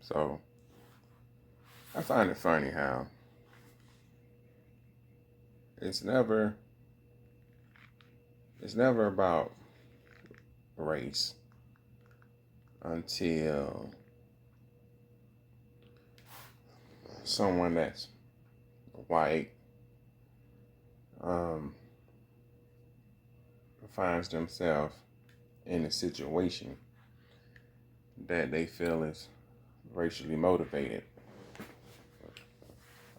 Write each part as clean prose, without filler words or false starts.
So I find it funny how it's never it's never about race until someone that's white um, finds themselves in a situation that they feel is racially motivated.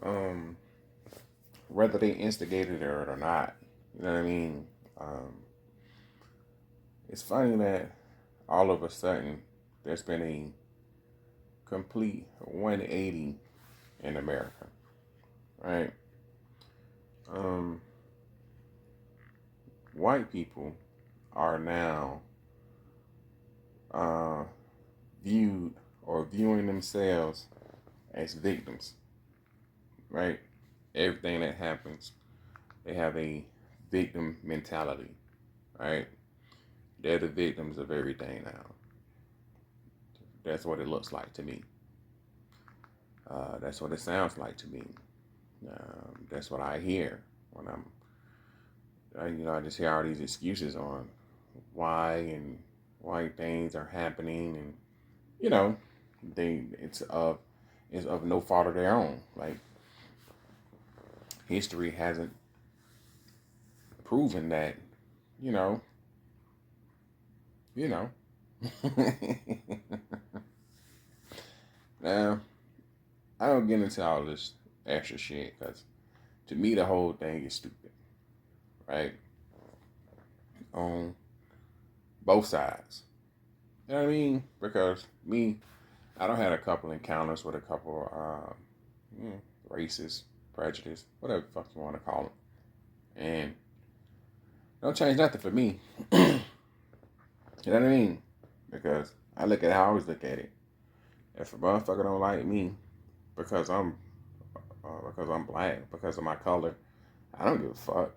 Um, Whether they instigated it or not. You know what I mean? Um, it's funny that all of a sudden there's been a complete 180 in America, right? Um, White people are now uh, viewed or viewing themselves as victims, right? Everything that happens, they have a victim mentality, right? They're the victims of everything now. That's what it looks like to me. That's what it sounds like to me. That's what I hear when I just hear all these excuses on why and why things are happening, and you know, they it's of no fault of their own. Like history hasn't proven that, you know, you know. Now I don't get into all this extra shit because to me the whole thing is stupid, right? On both sides. You know what I mean? Because me, I don't had a couple encounters with a couple racist, prejudice, whatever the fuck you want to call them, and don't change nothing for me. You know what I mean? Because I look at how I always look at it. If a motherfucker don't like me because I'm black, because of my color, I don't give a fuck.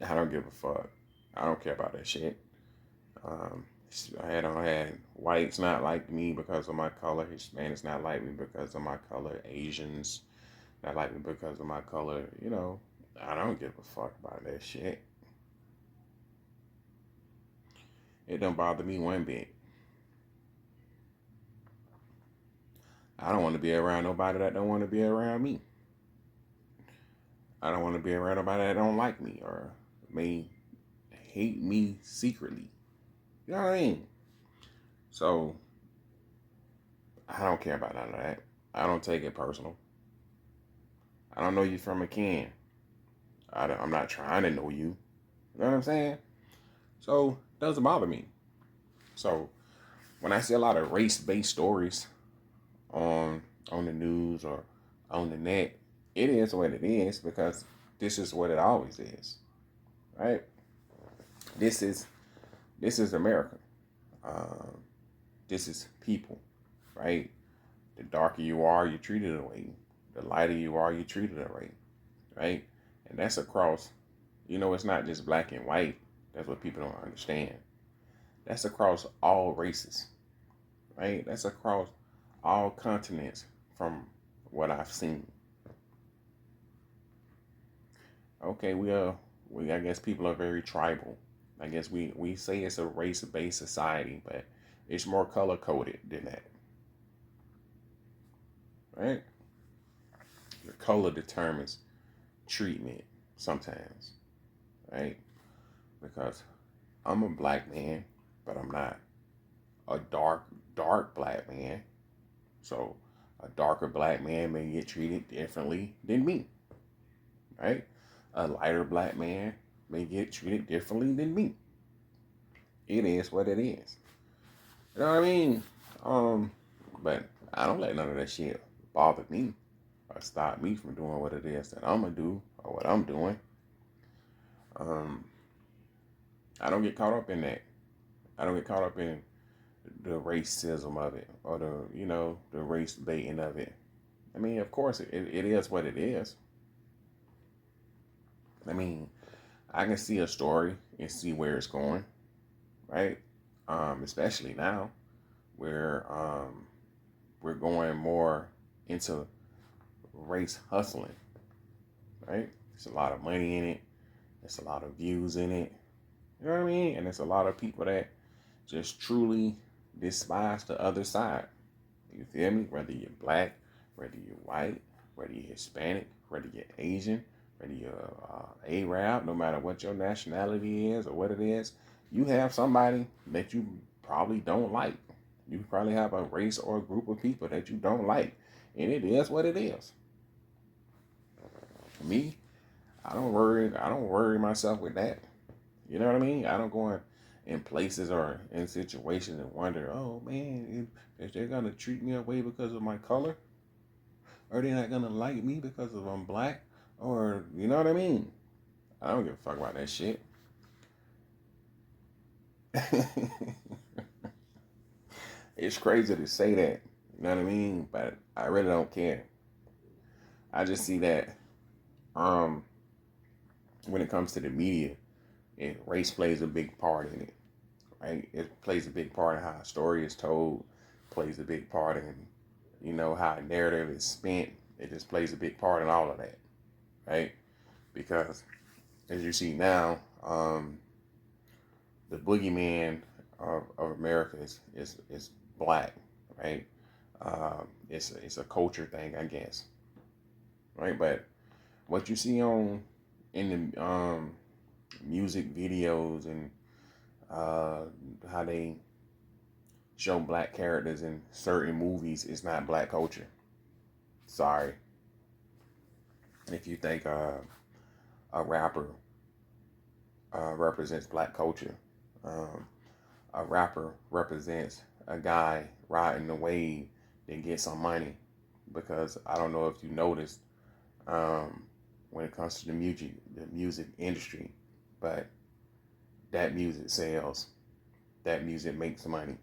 I don't give a fuck. I don't care about that shit. Um, I had whites not like me because of my color. Hispanics not like me because of my color. Asians not like me because of my color. You know, I don't give a fuck about that shit. It don't bother me one bit. I don't want to be around nobody that don't want to be around me. I don't want to be around nobody that don't like me or may hate me secretly. You know what I mean? So I don't care about none of that. I don't take it personal. I don't know you from a can. I'm not trying to know you. You know what I'm saying? So it doesn't bother me. So when I see a lot of race-based stories on on the news or on the net, it is what it is because this is what it always is, right? This is this is America. Um, this is people, right? The darker you are, you're treated away. The lighter you are, you're treated away, right? And that's across. It's not just black and white. That's what people don't understand. That's across all races, right? That's across all continents from what I've seen. Okay, I guess people are very tribal. I guess we say it's a race based society, but it's more color coded than that, right? The color determines treatment sometimes, right? Because I'm a black man, but I'm not a dark black man. So a darker black man may get treated differently than me, right? A lighter black man may get treated differently than me. It is what it is. You know what I mean? Um, but I don't let none of that shit bother me or stop me from doing what it is that I'm gonna do or what I'm doing. Um, I don't get caught up in that. I don't get caught up in the racism of it or the race baiting of it. I mean, of course, it is what it is. I mean, I can see a story and see where it's going, right? Especially now. where we're going more into race hustling, right? There's a lot of money in it. There's a lot of views in it. You know what I mean? And there's a lot of people that just truly despise the other side. You feel me? Whether you're black, whether you're white, whether you're Hispanic, whether you're Asian, whether you're Arab, no matter what your nationality is or what it is, you have somebody that you probably don't like. You probably have a race or a group of people that you don't like. And it is what it is. Me, I don't worry myself with that. You know what I mean? I don't go in places or in situations and wonder, oh man, if they're gonna treat me away because of my color, or they're not gonna like me because of I'm black, or you know what I mean? I don't give a fuck about that shit. It's crazy to say that, you know what I mean? But I really don't care. I just see that um when it comes to the media, race plays a big part in it, right? It plays a big part in how a story is told, plays a big part in, how a narrative is spent. It just plays a big part in all of that, right? Because as you see now, the boogeyman of America is black, right? It's a culture thing, I guess, right? But what you see in the music videos and how they show black characters in certain movies is not black culture. Sorry. If you think a rapper represents black culture, um, a rapper represents a guy riding the wave that gets some money. Because I don't know if you noticed when it comes to the music industry, but that music sells. That music makes money.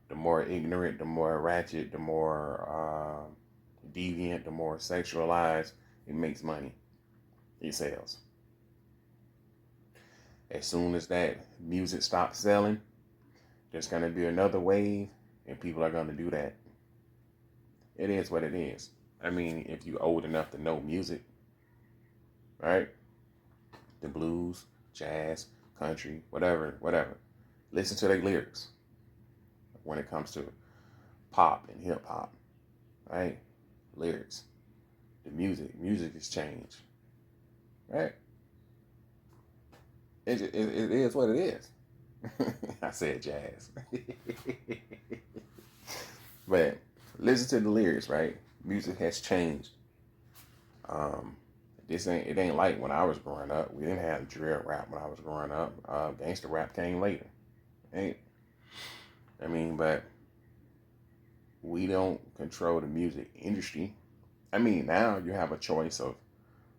The more ignorant, the more ratchet, the more deviant, the more sexualized, it makes money. It sells. As soon as that music stops selling, there's going to be another wave, and people are going to do that. It is what it is. I mean, if you're old enough to know music, right? The blues, jazz, country, whatever. Listen to their lyrics when it comes to pop and hip hop, right? Lyrics. The music has changed, right? It is what it is. I said jazz. But listen to the lyrics, right? Music has changed. Um, it ain't like when I was growing up. We didn't have drill rap when I was growing up. Gangster rap came later. Ain't I mean, but we don't control the music industry. I mean, now you have a choice of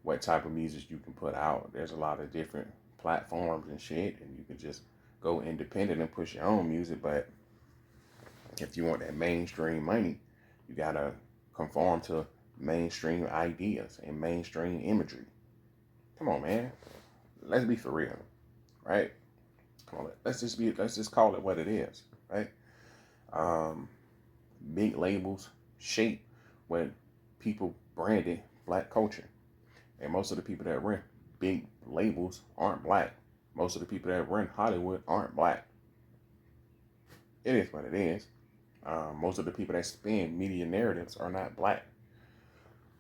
what type of music you can put out. There's a lot of different platforms and shit, and you can just go independent and push your own music. But if you want that mainstream money, you gotta conform to mainstream ideas and mainstream imagery. Come on, man. Let's be for real, right? Come on, let's just call it what it is, right? Um, Big labels shape what people branded black culture. And most of the people that run big labels aren't black. Most of the people that run Hollywood aren't black. It is what it is. Most of the people that spin media narratives are not black.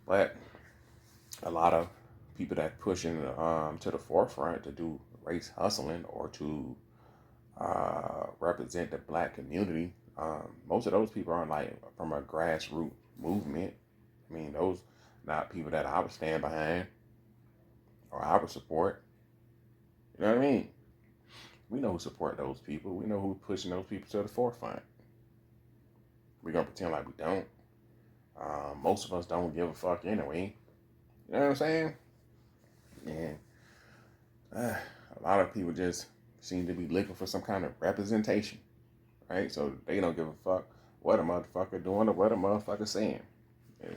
But a lot of people that pushing to the forefront to do race hustling or to represent the black community, most of those people aren't like from a grassroots movement. I mean, those not people that I would stand behind or I would support. You know what I mean? We know who support those people. We know who's pushing those people to the forefront. We're gonna pretend like we don't. Most of us don't give a fuck anyway. You know what I'm saying? And a lot of people just seem to be looking for some kind of representation, right? So they don't give a fuck what a motherfucker doing or what a motherfucker saying. Yeah.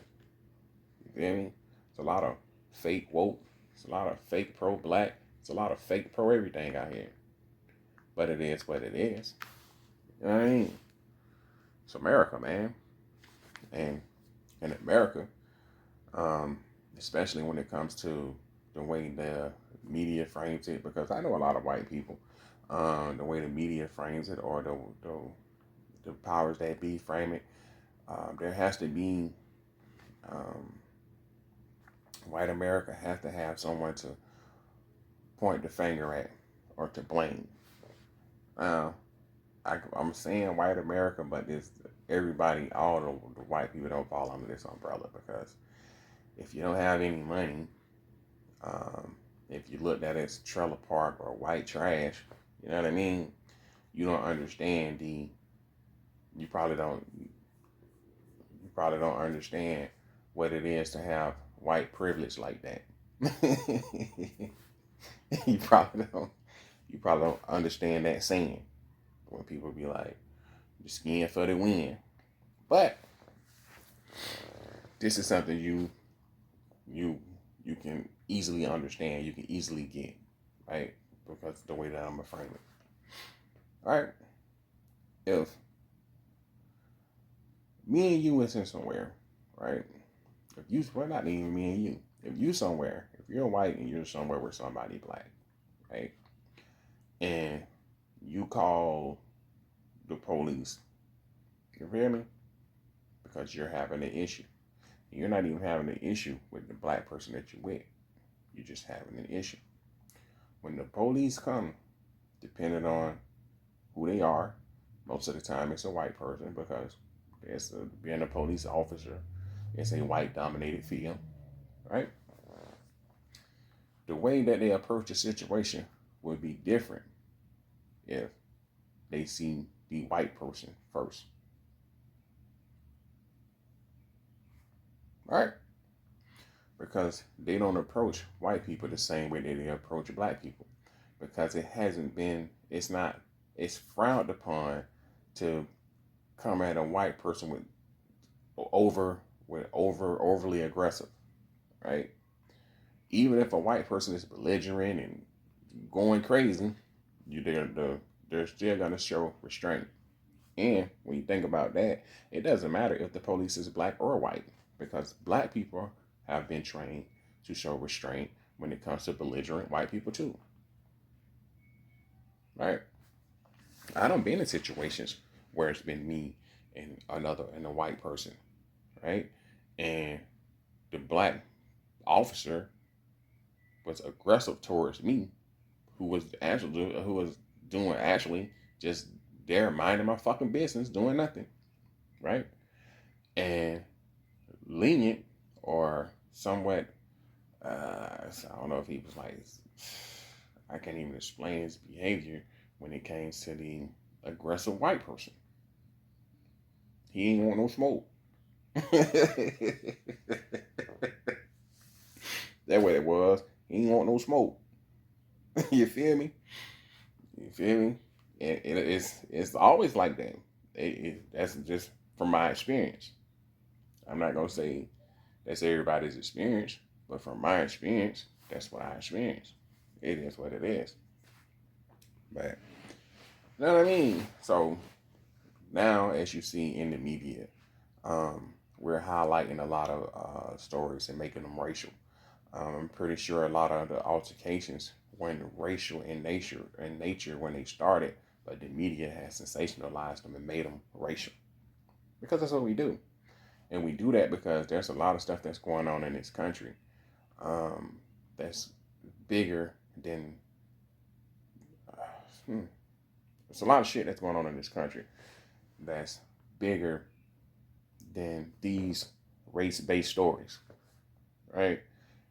You feel me? It's a lot of fake woke. It's a lot of fake pro-black. It's a lot of fake pro-everything out here. But it is what it is. You know what I mean? It's America, man. And in America, um, especially when it comes to the way the media frames it, because I know a lot of white people, the way the media frames it, or the powers that be frame it, there has to be, um, white America has to have someone to point the finger at or to blame. Uh, I'm saying white America, but it's everybody, all the white people don't fall under this umbrella, because if you don't have any money, um, if you look at it as trailer park or white trash, you know what I mean? You don't understand you probably don't, you probably don't understand what it is to have white privilege like that. you probably don't, you probably don't understand that saying when people be like, the skin for the win. But this is something you you can easily understand, you can easily get, right? Because the way that I'm gonna frame it. All right. If me and you was in somewhere, right? If you, well, not even me and you. If you somewhere, if you're white and you're somewhere with somebody black, right? And you call the police, you hear me? Because you're having an issue. You're not even having an issue with the black person that you're with. You're just having an issue. When the police come, depending on who they are, most of the time it's a white person, because being a police officer, it's a white dominated field, right? The way that they approach the situation would be different if they see the white person first. All right? Because they don't approach white people the same way that they approach black people. Because it hasn't been, it's frowned upon to come at a white person overly aggressive, right? Even if a white person is belligerent and going crazy, they're still gonna show restraint. And when you think about that, it doesn't matter if the police is black or white, because black people have been trained to show restraint when it comes to belligerent white people too, right? I don't been in situations where it's been me and a white person, right? And the black officer was aggressive towards me, who was doing actually just there minding my fucking business, doing nothing, right? And lenient, or somewhat, I don't know if he was like, I can't even explain his behavior when it came to the aggressive white person. He ain't want no smoke. That way it was. He ain't want no smoke. You feel me? You feel me? And it's always like that. That's just from my experience. I'm not gonna say that's everybody's experience, but from my experience, that's what I experienced. It is what it is. But you know what I mean? So now, as you see in the media, we're highlighting a lot of stories and making them racial. I'm pretty sure a lot of the altercations weren't racial in nature when they started, but the media has sensationalized them and made them racial, because that's what we do. And we do that because there's a lot of stuff that's going on in this country, that's bigger than. There's a lot of shit that's going on in this country that's bigger than these race-based stories, right?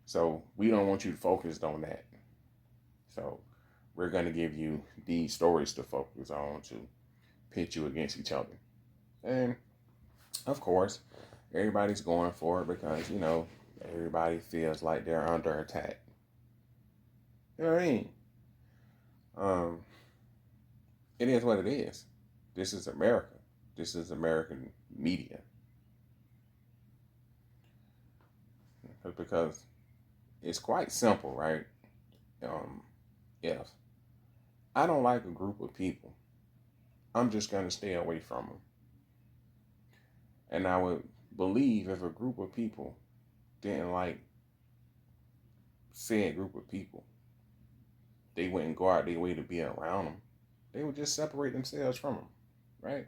So we don't want you focused on that. So we're going to give you these stories to focus on, to pit you against each other. And of course, everybody's going for it because, everybody feels like they're under attack. You know what I mean? Um, it is what it is. This is America. This is American media. Because it's quite simple, right? If I don't like a group of people, I'm just going to stay away from them. And I would believe if a group of people didn't like said group of people, they wouldn't go out their way to be around them. They would just separate themselves from them, right?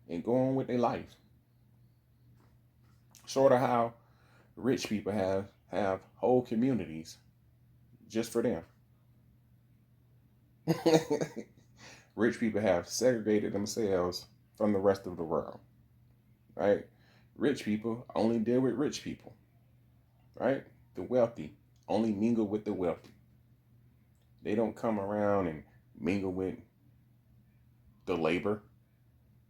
And go on with their life. Sort of how rich people have whole communities just for them. Rich people have segregated themselves from the rest of the world, right? Rich people only deal with rich people, right? The wealthy only mingle with the wealthy. They don't come around and mingle with the labor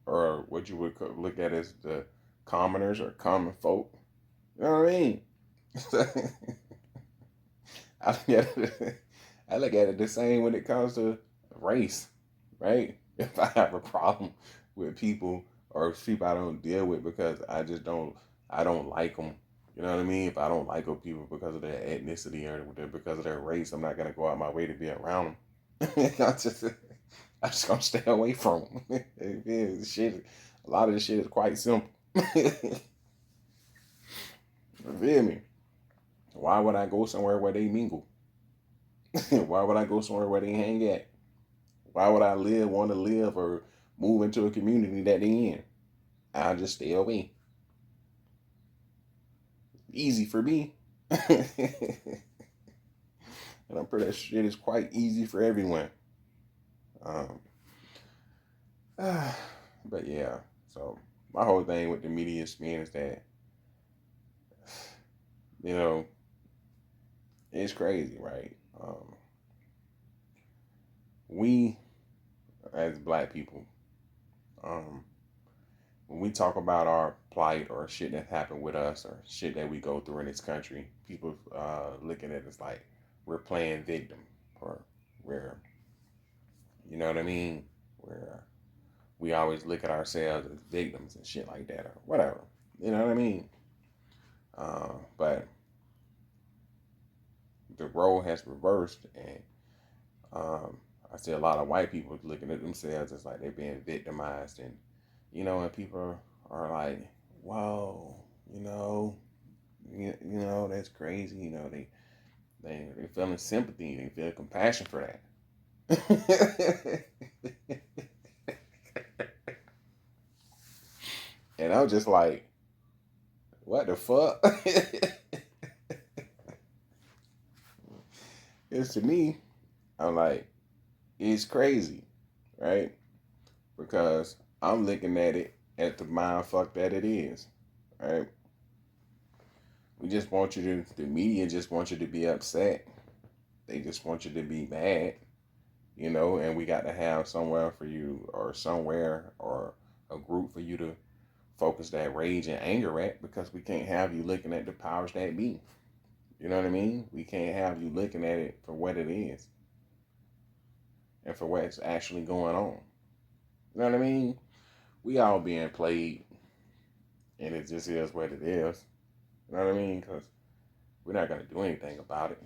or what you would look at as the commoners or common folk. You know what I mean? I look at it, I look at it the same when it comes to race, right? If I have a problem with people or people I don't deal with because I don't like them. You know what I mean? If I don't like people because of their ethnicity or because of their race, I'm not gonna go out my way to be around them. I'm just gonna stay away from them. Shit, a lot of this shit is quite simple. You feel me? Why would I go somewhere where they mingle? Why would I go somewhere where they hang at? Why would I want to live, or move into a community that they in? I'll just stay away. Easy for me. And I'm pretty sure shit is quite easy for everyone. Um, but yeah, so my whole thing with the media spin is that, you know, it's crazy, right? We as black people, um, when we talk about our plight or shit that happened with us or shit that we go through in this country, people looking at us like we're playing victim, or we're, you know what I mean? Where we always look at ourselves as victims and shit like that or whatever. You know what I mean? But the role has reversed, and I see a lot of white people looking at themselves as like they're being victimized, and and people are like, "Whoa, you know, that's crazy." They feeling sympathy, they feel compassion for that. And I'm just like, what the fuck? It's to me, I'm like, it's crazy, right? Because I'm looking at it as the mind fuck that it is, right? We just want you the media just want you to be upset. They just want you to be mad, and we got to have somewhere for you, or somewhere, or a group for you to focus that rage and anger at, because we can't have you looking at the powers that be. You know what I mean? We can't have you looking at it for what it is and for what's actually going on. You know what I mean? We all being played, and it just is what it is. You know what I mean? Because we're not going to do anything about it.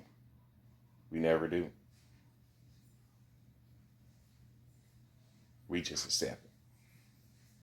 We never do. We just accept it.